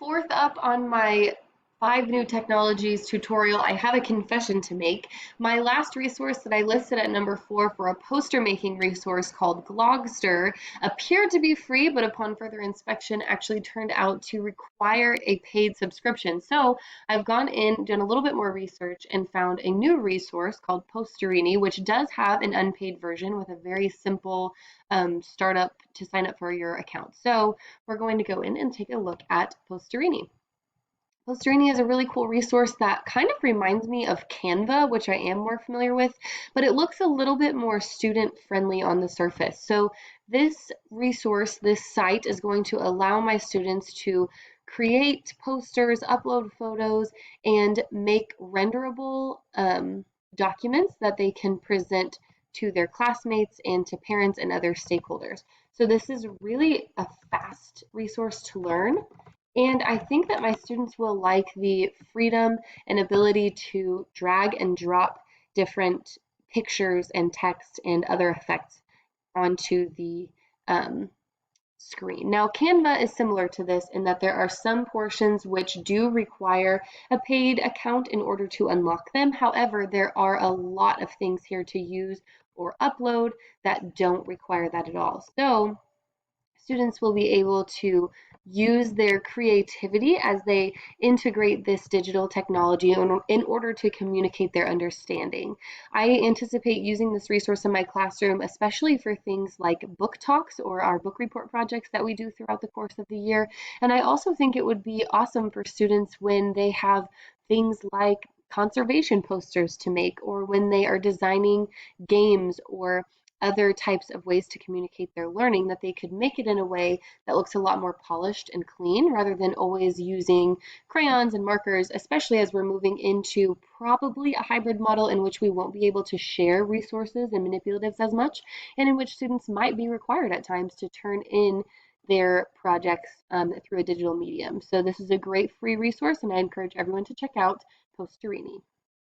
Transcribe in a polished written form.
fourth up on my 5 new technologies tutorial, I have a confession to make. My last resource that I listed at number 4 for a poster making resource called Glogster appeared to be free, but upon further inspection actually turned out to require a paid subscription. So I've gone in, done a little bit more research, and found a new resource called Posterini, which does have an unpaid version with a very simple startup to sign up for your account. So we're going to go in and take a look at Posterini. Posterini is a really cool resource that kind of reminds me of Canva, which I am more familiar with, but it looks a little bit more student friendly on the surface. So this resource, this site is going to allow my students to create posters, upload photos, and make renderable documents that they can present to their classmates and to parents and other stakeholders. So this is really a fast resource to learn. And I think that my students will like the freedom and ability to drag and drop different pictures and text and other effects onto the um, screen. Now, Canva is similar to this in that there are some portions which do require a paid account in order to unlock them. However, there are a lot of things here to use or upload that don't require that at all. So students will be able to use their creativity as they integrate this digital technology in order to communicate their understanding. I anticipate using this resource in my classroom, especially for things like book talks or our book report projects that we do throughout the course of the year. And I also think it would be awesome for students when they have things like conservation posters to make, or when they are designing games or other types of ways to communicate their learning, that they could make it in a way that looks a lot more polished and clean rather than always using crayons and markers, especially as we're moving into probably a hybrid model in which we won't be able to share resources and manipulatives as much, and in which students might be required at times to turn in their projects through a digital medium. So this is a great free resource, and I encourage everyone to check out Posterini.